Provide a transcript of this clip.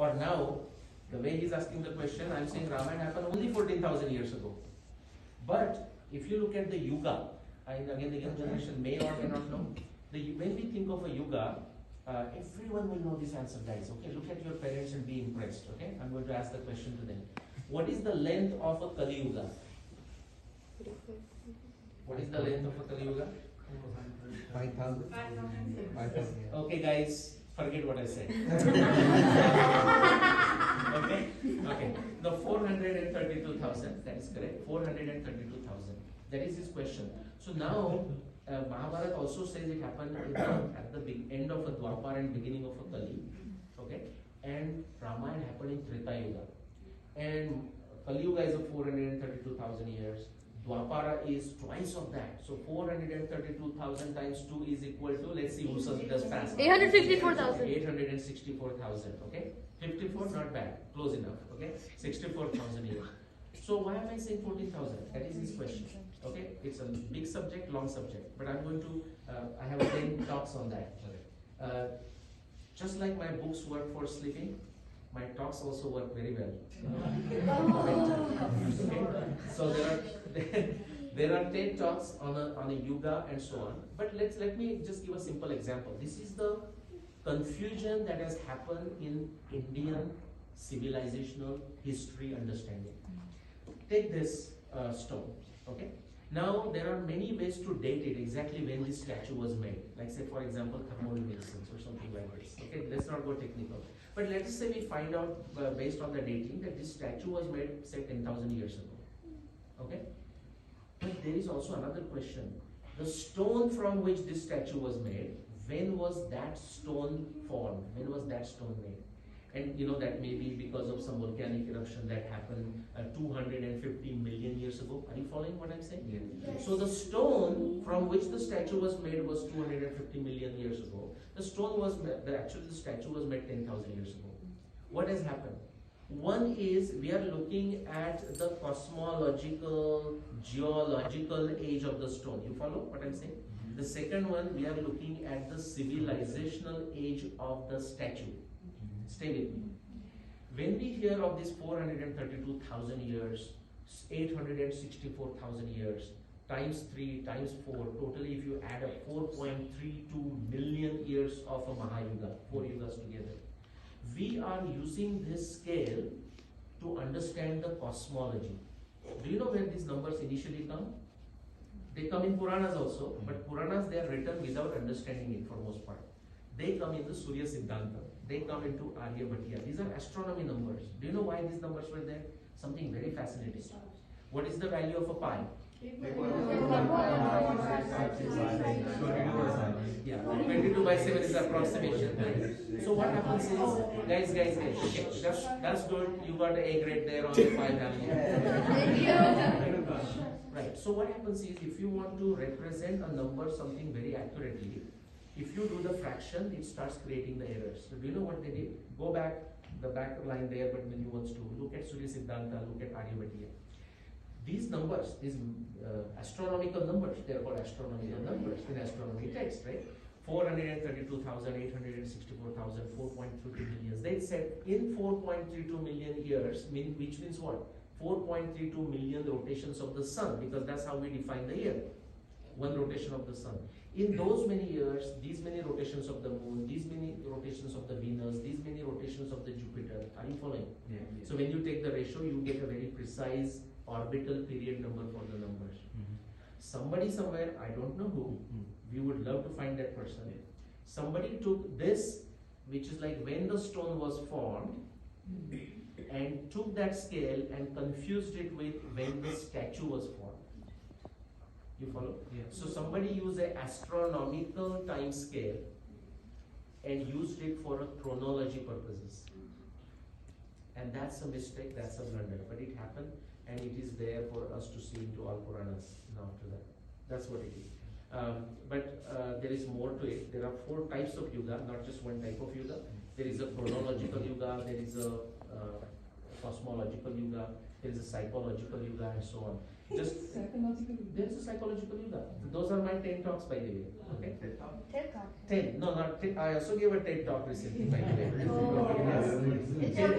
Or now, the way he's asking the question, I'm saying Ramayana happened only 14,000 years ago. But if you look at the yuga, and again the young generation may or may not know, when we think of a yuga, everyone will know this answer, guys. Okay, look at your parents and be impressed. Okay, I'm going to ask the question to them. What is the length of a Kali Yuga? What is the length of a Kali Yuga? 5,000. Okay, guys, forget what I said. Okay. The 432,000. That is correct. 432,000. That is his question. So now, Mahabharata also says it happened at the end of a Dwapar and beginning of a Kali. Okay, and Ramayana happened in Treta Yuga. And Kali Yuga is 432,000 years. Dwapara is twice of that. So 432,000 times 2 is equal to, let's see who does fast. 864,000. 864,000. Okay, 54 not bad, close enough. Okay, 64,000 years. So why am I saying 14,000? That is his question. Okay, it's a big subject, long subject, but I'm going to. I have 10 talks on that. Just like my books work for sleeping, my talks also work very well. Okay? So there are 10 talks on a yuga and so on. But let me just give a simple example. This is the confusion that has happened in Indian civilizational history understanding. Take this stone. Okay. Now there are many ways to date it exactly when this statue was made. Like say for example thermoluminescence or something like this. Okay, let's not go technical. But let us say we find out based on the dating that this statue was made say 10,000 years ago. Okay? But there is also another question. The stone from which this statue was made, when was that stone formed? When was that stone made? And you know that may be because of some volcanic eruption that happened 250 million years ago. Are you following what I'm saying? Yes. So the stone from which the statue was made was 250 million years ago. The stone was actually the statue was made 10,000 years ago. What has happened? One is we are looking at the cosmological, geological age of the stone. You follow what I'm saying? The second one, we are looking at the civilizational age of the statue. Stay with me. When we hear of this 432,000 years, 864,000 years, times 3, times 4, totally if you add up 4.32 million years of a Mahayuga, 4 yugas together. We are using this scale to understand the cosmology. Do you know where these numbers initially come? They come in Puranas also, but Puranas they are written without understanding it for most part. They come in the Surya Siddhanta. They come into Aryabhatiya. These are astronomy numbers. Do you know why these numbers were there? Something very fascinating. What is the value of a pi? Yeah, 22 by 7 is approximation. Right? So what happens is, guys, okay, that's good. You got an A grade there on the pi value. Right. So what happens is, if you want to represent a number something very accurately, if you do the fraction, it starts creating the errors. So do you know what they did? Go back, the back line there, but when you want to look at Surya Siddhanta, look at Aryabhatiya. These numbers, these astronomical numbers, they are called astronomical numbers in astronomy text, right? 432,000, 864,000, 4.32 million. They said in 4.32 million years, which means what? 4.32 million rotations of the sun, because that's how we define the year. One rotation of the sun. In those many years, these many rotations of the moon, these many rotations of the Venus, these many rotations of the Jupiter. Are you following? Yeah. So when you take the ratio, you get a very precise orbital period number for the numbers. Somebody somewhere, I don't know who, we would love to find that person. Somebody took this, which is like when the stone was formed, and took that scale and confused it with when the statue was formed. You follow? Yeah. So somebody used an astronomical time scale and used it for a chronology purposes. And that's a mistake, that's a blunder. But it happened, and it is there for us to see into all Puranas now after that. That's what it is. But there is more to it. There are 4 types of yuga, not just one type of yuga. There is a chronological yuga, there is a cosmological yuga, there is a psychological yuga, and so on. Just there is a psychological yuga. Those are my 10 talks, by the way. Okay. 10. No, not 10. I also gave a TED talk recently, by the way. still